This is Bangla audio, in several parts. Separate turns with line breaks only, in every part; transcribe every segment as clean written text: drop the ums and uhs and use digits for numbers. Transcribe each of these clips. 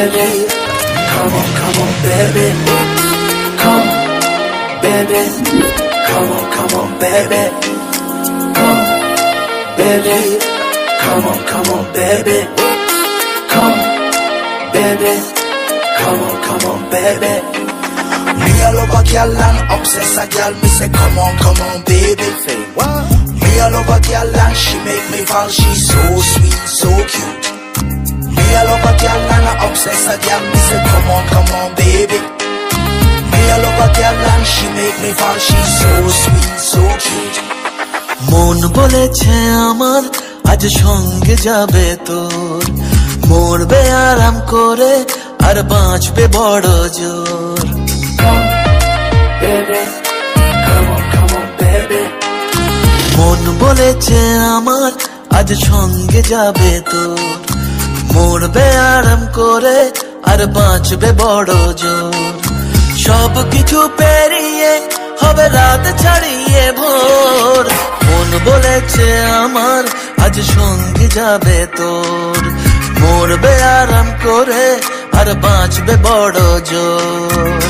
baby. Come on, baby. Come, baby. Come on, baby. Come, baby. Come on, baby. Come, baby. Come on, baby. Me all over girl and obsess a girl. Me say come on, baby. Say what? Me all over girl and she make me fall. She's so sweet, so cute. Me all over girl and I obsess a girl. Me say come on, baby. Me all over girl and she make me fall. She's so sweet, so cute.
মন বলেছে আমার আজ সঙ্গে যাবে তোর, মরবে আরাম করে আর বাঁচবে বড় জোর। মন বলেছে আমার আজ সঙ্গে যাবে তোর, মরবে আরাম করে আর বাঁচবে বড় জোর। সব কিছু পেরিয়ে হবে রাত ছাড়িয়ে ভোর। মন বলেছে আমার আজ সঙ্গে যাবে তোর, মরবে আরাম করে আর বাঁচবে বড় জোর।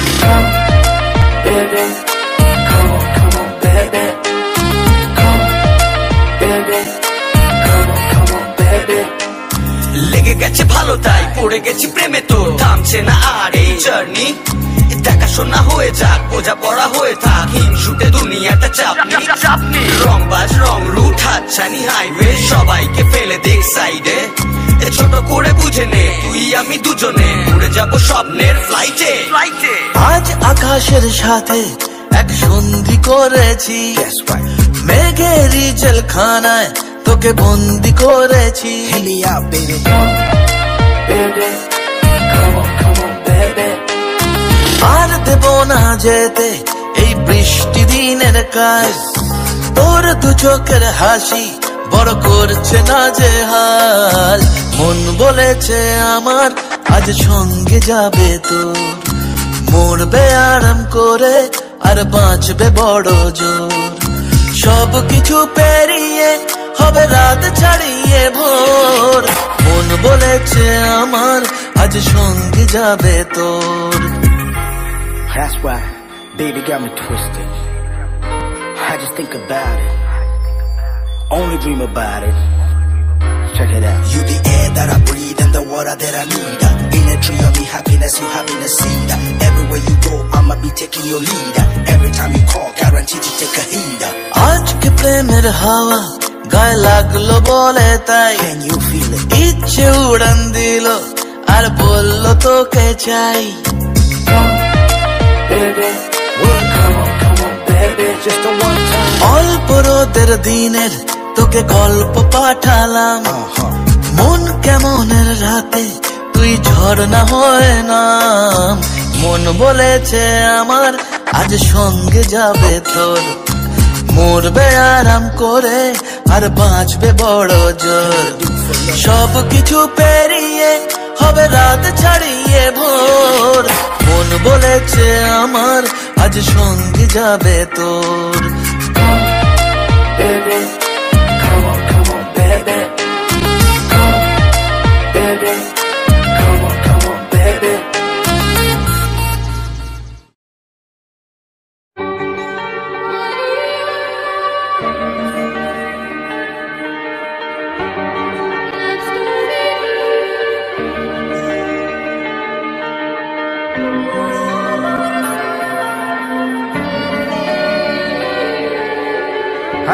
লেগে গেছে ভালো তাই পড়ে গেছি প্রেমে, তো থামছে না আর এই জার্নি। দেখাশোনা হয়ে যাক, বোঝা পড়া হয়ে থাক, হিংসুটে দুনিয়াটা চাপনি। রংবাজ রং রুট হাতছানি হাইওয়ে, সবাইকে ফেলে দেখ সাইডে। ছোট করে বুঝে নে তুই আমি দুজনে উড়ে যাবো স্বপ্নের ফ্লাইটে।
আজ আকাশের সাথে এক সন্ধি করেছি, মেঘেরই জেলখানায় তোকে বন্দি করেছি। আর দেব না যেতে এই বৃষ্টি দিনের কাজ, তোর দু চোখের হাসি বড় করছে না যে হাল। মন বলেছে আমার আজ সঙ্গে যাবে তোর, মরবে আরাম করে আর বাঁচবে বড় জোর। সব কিছু পেরিয়ে হবে রাত ছাড়িয়ে ভোর। মন বলেছে আমার আজ সঙ্গে যাবে তোর।
That's why baby got me twisted. I just think about it, only dream about it. Check it out. You the air that I breathe and the water that I need. In a tree of me happiness, you having a seed. Everywhere you go, I'ma be taking your lead. Every time you call, guaranteed to take a heed.
আজকে প্রেমের হাওয়া গায়ে লাগলো বলে তাই,
Can you feel it?
ইচ্ছে উড়ান দিল আর বললো তোকে চাই। অল্প রোদের দিনের তোকে গল্প পাঠালাম, মন কেমনের রাতে তুই ঝর্ণা হয়ে নাম। মন বলেছে আমার আজ সঙ্গে যাবে তোর, মরবে আরাম করে আর বাঁচবে বড় জোর। সব কিছু পেরিয়ে হবে রাত ছাড়িয়ে ভোর। মন বলেছে আমার আজ সঙ্গে যাবে তোর।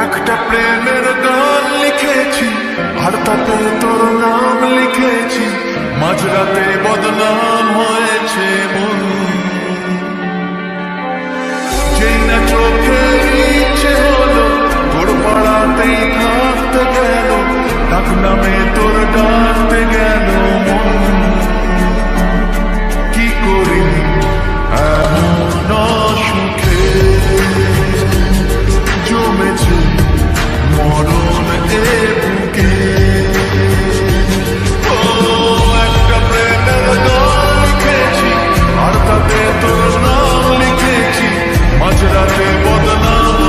একটা প্রেমের গান লিখেছি আর তাতে তোর নাম লিখেছি, মাঝরাতে বদনাম হয়েছে মন। যেই না চোখে ইচ্ছে হলো তোর পাড়াতেই থাকতে গেল, ডাক নামে তোর ডাকতে গেল মন। কি করি এমন সুখে জমেছে মরণ এ বুকে। ও একটা প্রেমের গান লিখেছি আর তাতে তোর নাম লিখেছি, মাঝরাতে বদনাম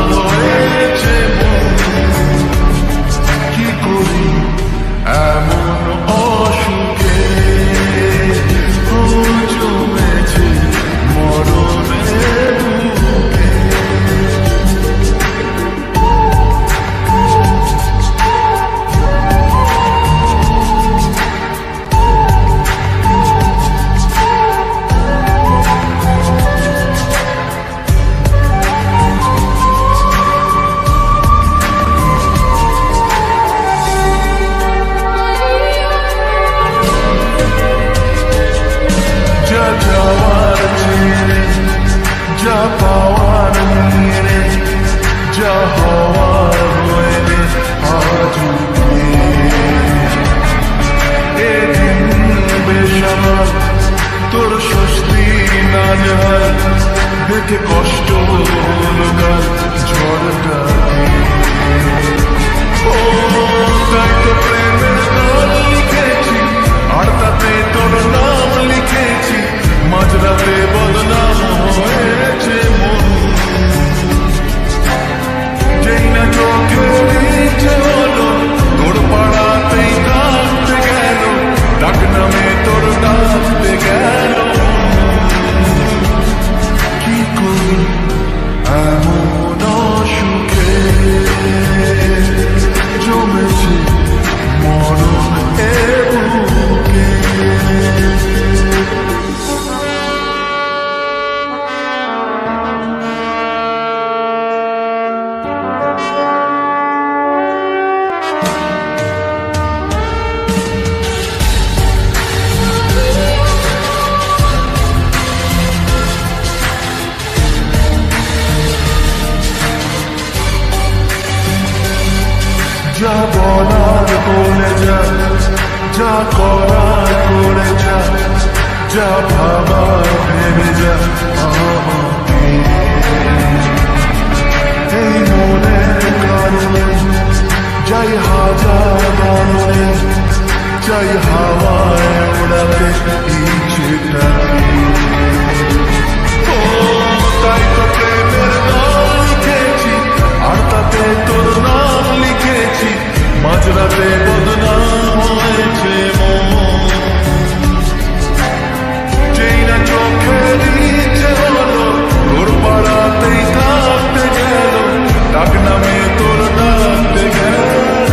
যা বলার বলে যা, যা করার করে যা, যা ভাবার ভেবে যা আমাকে। এই মনের কারণে যাই হাজার বারণে, চাই হাওয়ায় ওড়াতে ইচ্ছেটাকে। ও তাই তো প্রেমের নাম লিখেছি, আর তাতে তোর নাম লিখেছি, মাঝরাতে বদনাম হয়েছে মন। যেই না চোখের ইচ্ছে হলো তোর পাড়াতেই থাকতে গেল, ডাক নামে তোর ডাকতে গেল।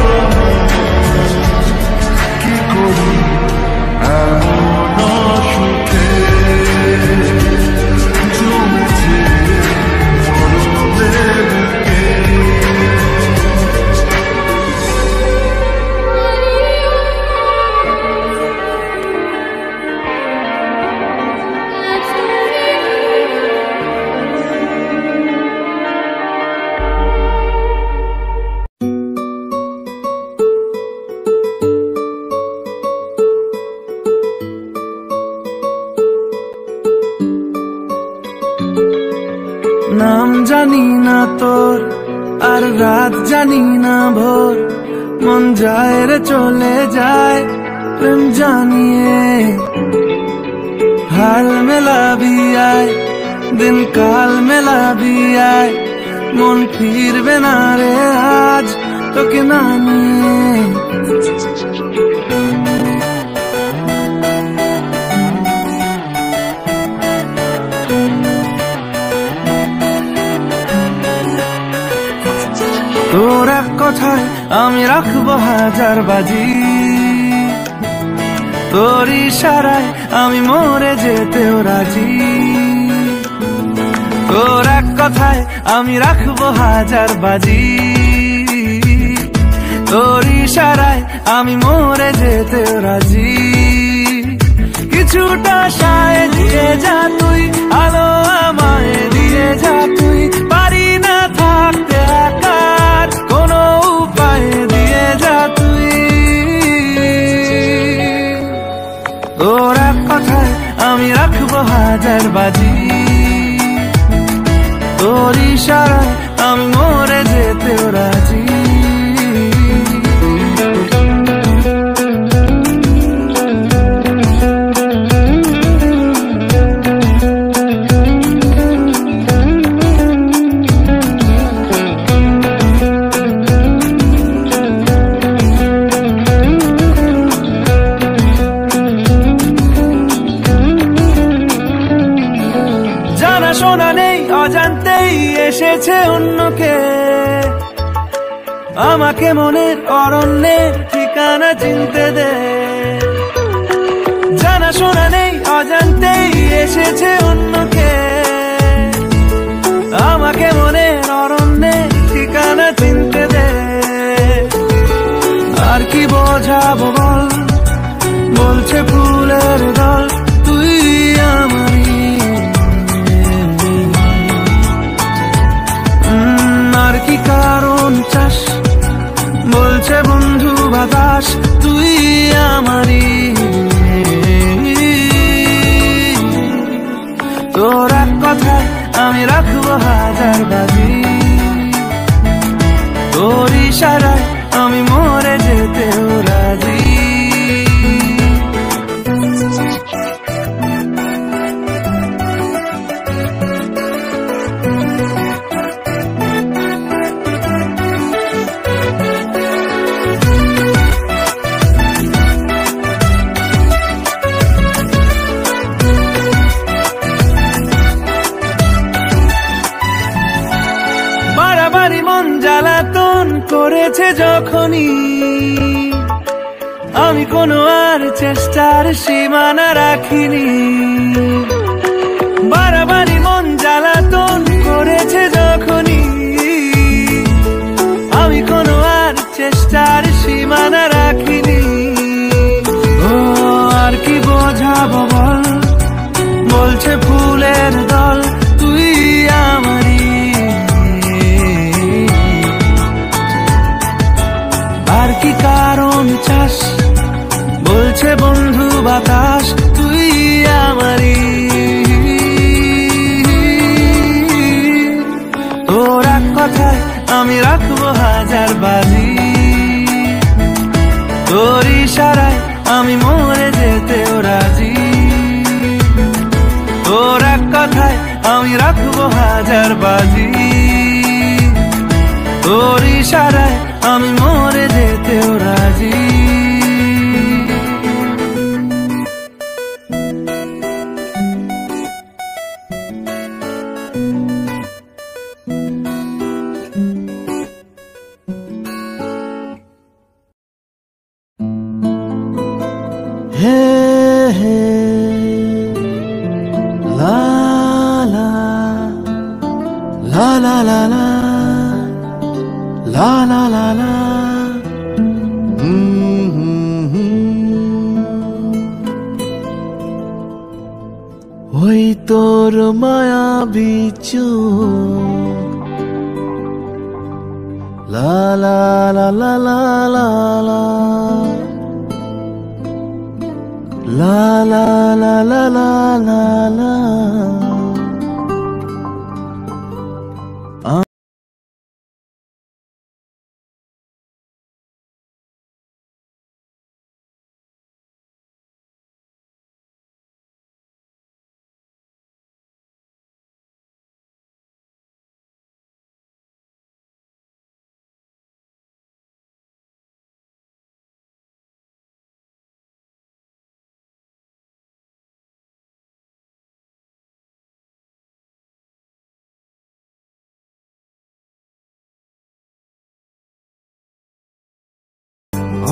কি করি এমন সুখে জমেছে মরদের বুকে।
নাম জানি না তোর, আর রাত জানি না ভোর, মন যায় রে চলে যায় প্রেম জানিয়ে। হাল মেলাবি আয়, দিন কাল মেলাবি আয়, মন ফিরবে না রে আজ তোকে না নিয়ে। তোর এক কথায় আমি রাখবো হাজার বাজি, তোর ইশারায় আমি মরে যেতেও রাজি। তোর এক কথায় আমি রাখবো হাজার বাজি, তোর ইশারায় আমি মরে যেতেও রাজি। কিছুটা সায় দিয়ে যা তুই, আলো আমায় দিয়ে যা তুই, পারি না থাকতে একা কোনো উপায় দিয়ে যা তুই। তোর এক কথায় আমি রাখবো হাজার বাজি, তোর ইশারায় আমি মরে যেতেও রাজি। শোনা নেই অজান্তেই এসেছে অন্যকে, আমাকে মনের অরণ্যের ঠিকানা চিনতে দে। জানা শোনা নেই অজান্তেই এসেছে অন্যকে, আমাকে মনের অরণ্যের ঠিকানা চিনতে দে। আর কি বোঝাবো বল, বলছে ফুলের দল তুই আমারই। আর কি কারণ চাস, বলছে বন্ধু বাতাস তুই আমারই। তোর এক কথায় আমি রাখবো হাজার বাজি, তোর ইশারায় আমি মরে যেতেও রাজি। বাড়াবাড়ি মন জ্বালাতন করেছে যখনই, আমি কোনো আর চেষ্টার সীমানা রাখিনি। বাড়াবাড়ি মন জ্বালাতন করেছে যখনই, আমি কোনো আর চেষ্টার সীমানা রাখিনি। ও আর কি বোঝাবো বল, বলছে ফুলের দল তুই আমারই। কি কারণ চাস, বলছে বন্ধু বাতাস তুই আমারই। তোর এক কথায় আমি রাখবো হাজার বাজি, তোর ইশারায় আমি মরে যেতেও রাজি। তোর এক কথায় আমি রাখবো হাজার বাজি, তোর ইশারায় আমি মরে যেতেও রাজি। হে হে লা লা লা লা লা লা লা লা লা লা। ওই তোর মায়াবী চোখ, লা লা লা লা লা লা লা লা লা লা লা লা লা লা।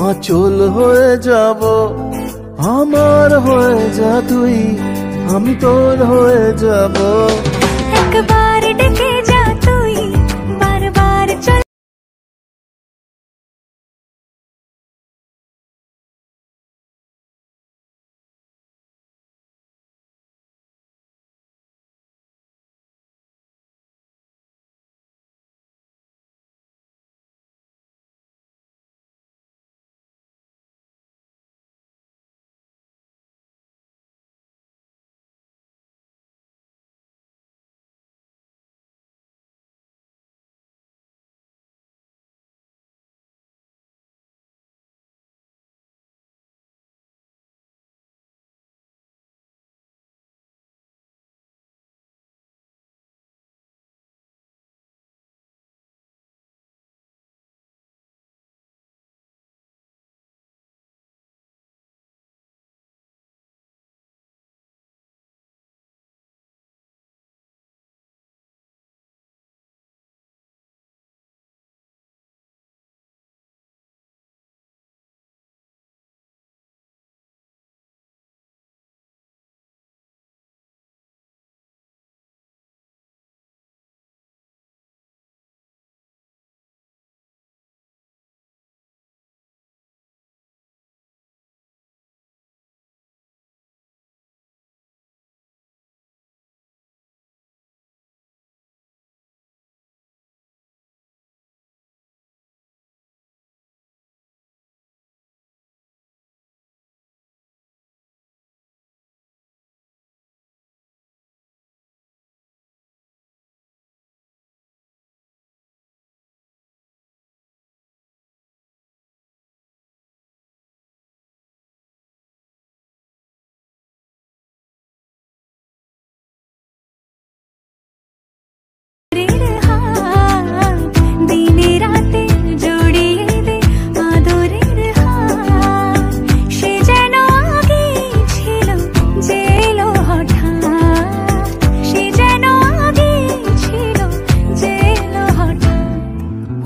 আঁচল হয়ে যাব, আমার হয়ে যা তুই, আমি তোর হয়ে যাব।
একবার ডেকে যা তুই, বারবার চল।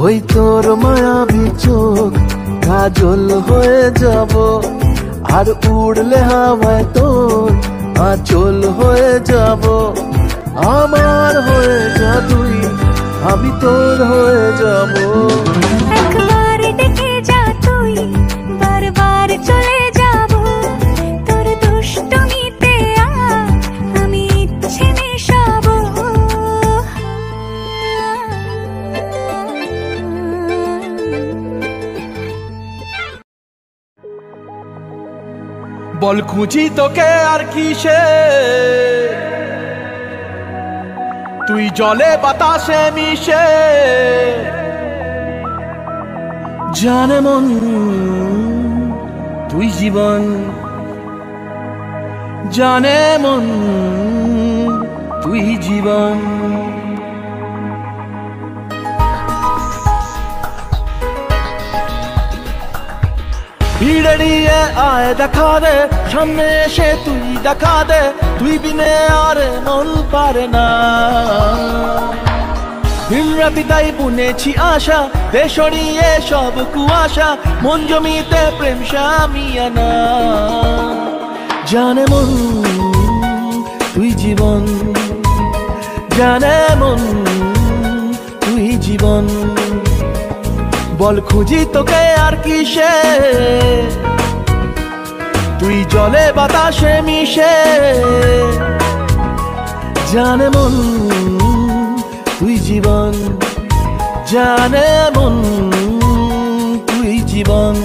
ওই তোর মায়াবী চোখ, কাজল হয়ে যাব, আর উড়লে হাওয়ায় তোর আঁচল হয়ে যাব। আমার হয়ে যা তুই, আমি তোর হয়ে যাব।
একবার ডেকে যা তুই, বারবার চলে যাব। তোর দুষ্টুমিতে আমি ইচ্ছে মেশাবো।
বল খুঁজি তোকে আর কিসে, তুই জলে বাতাসে মিশে। জানে মন তুই জীবন, জানে মন তুই জীবন। ভিড়ে নিয়ে আয় দেখা দে, সামনে এসে তুই দেখা দে, তুই বিনে আর মন পারে না। দিনরাতি তাই বুনেছি আশা, দে সরিয়ে সব কুয়াশা, মন জমিতে প্রেম শামিয়ানা। জানে মন তুই জীবন, জানে মন তুই জীবন। বল খুঁজি তোকে আর কিসে, তুই জলে বাতাসে মিশে। জানে মন তুই জীবন, জানে মন তুই জীবন।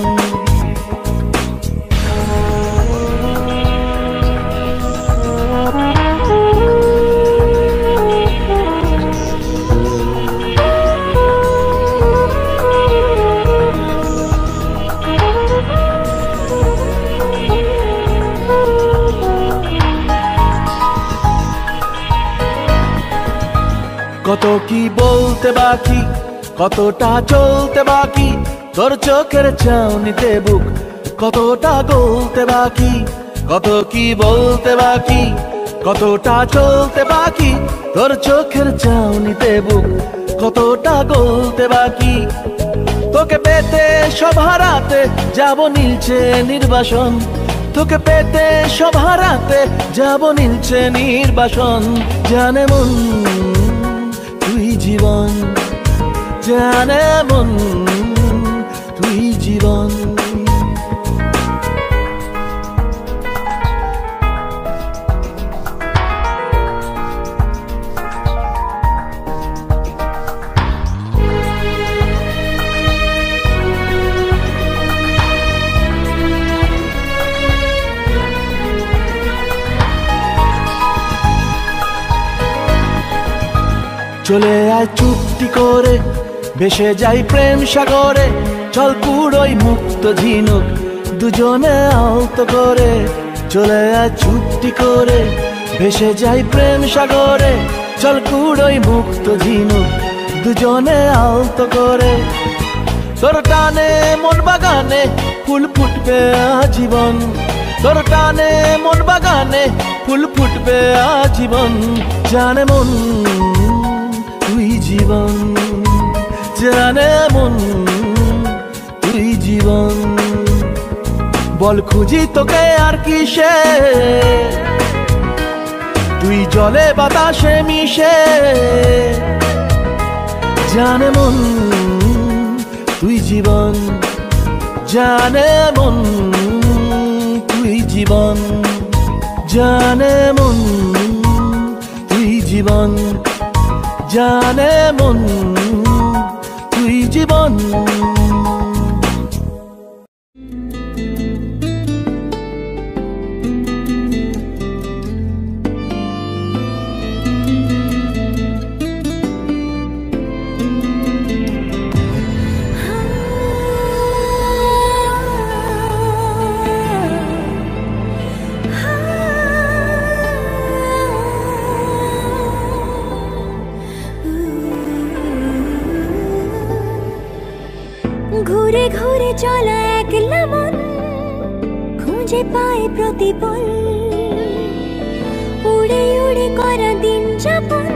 কত কি বলতে বাকি, কতটা চলতে বাকি, তোর চোখের চাউনিতে বুক কতটা গলতে বাকি। কত কি বলতে বাকি, কতটা চলতে বাকি, তোর চোখের চাউনিতে বুক কতটা গলতে বাকি। তোকে পেতে সব হারাতে যাব নীলছে নির্বাসন, তোকে পেতে সব হারাতে যাব নীলছে নির্বাসন। জানে মন তুই জীবন, জানে মন তুই জীবন। চলে আয় চুপটি করে, ভেসে যাই প্রেম সাগরে, চল পুরোই মুক্ত ঝিনুক দুজনে আলতো করে। চলে আয় চুপটি করে, ভেসে যাই প্রেম সাগরে, চল পুরোই মুক্ত ঝিনুক দুজনে আলতো করে। তোর টানে মন বাগানে ফুল ফুটবে আজীবন, তোর টানে মন বাগানে ফুল ফুটবে আজীবন। জানে মন তুই জীবন, জানে মন তুই জীবন। বল খুঁজি তোকে আর কিসে, তুই জলে বাতাসে মিশে। জানে মন তুই জীবন, জানে মন তুই জীবন। জানে মন তুই জীবন, জানে মন তুই জীবন।
ঘুরে ঘুরে চলা একলা মন খুঁজে পায় প্রতিপল, উড়ে উড়ে করা দিন যাপন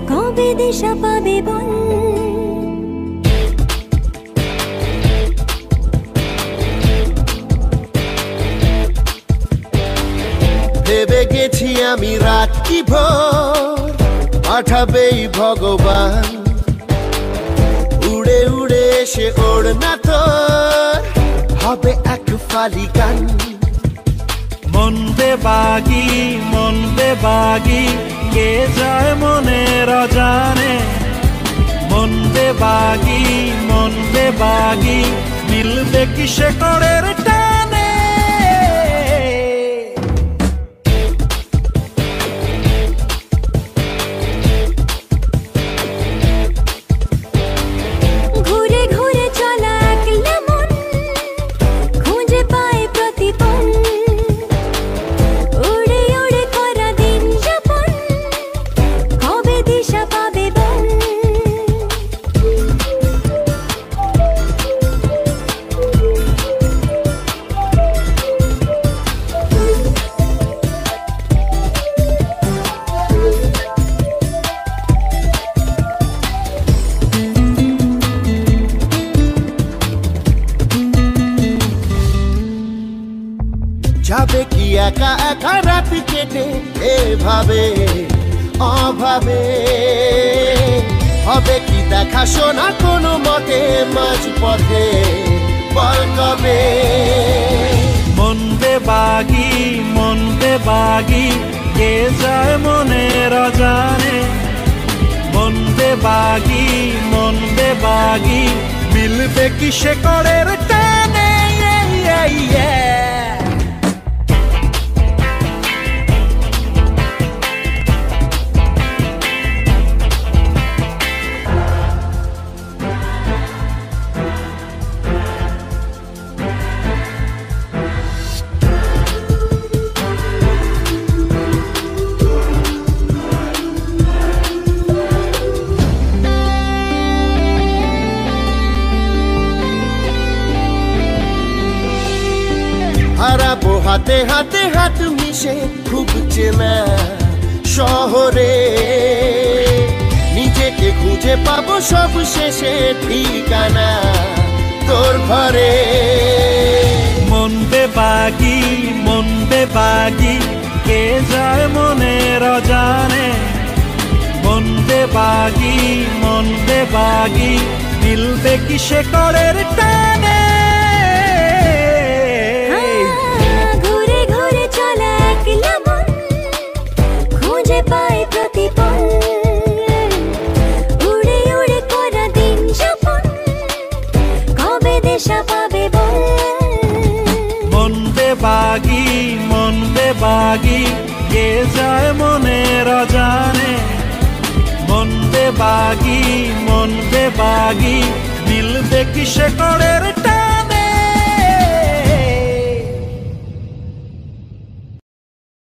কবে দিশা পাবে বল।
ভেবে গেছি আমি রাত্রি ভোর পাঠাবেই ভগবান, উড়ে উড়ে এসে ওড় না তোর হবে এক ফালি গান।
মন বেবাগি কে যায় মনের অজানে, মন বেবাগি মিলবে কিসে করের টানে।
একা একা রাত কেটে এভাবে অভাবে। হবে কি দেখা শোনা কোনো মতে মাঝ পথে বল কবে।
মন বেবাগি কে যায় মনের অজানে। মন বেবাগি মিলবে কি শেকড়ের টানে।
হারাবো হাতে হাতে হাত মিশে খুব চেনা শহরে। নিজেকে খুঁজে পাবো সব শেষে ঠিকানা তোর ঘরে।
মন বেবাগি কে যায় মনের অজানে। মন বেবাগি মিলবে কি শেকড়ের টানে।
ঘুরে ঘুরে চলা একলা মন খুঁজে পায় প্রতিপল। উড়ে উড়ে করা দিন যাপন কবে দেশা পাবে বল।
মন বেবাগি কে যায় মনের অজানে। মন বেবাগি মিলবে কি শেকড়ের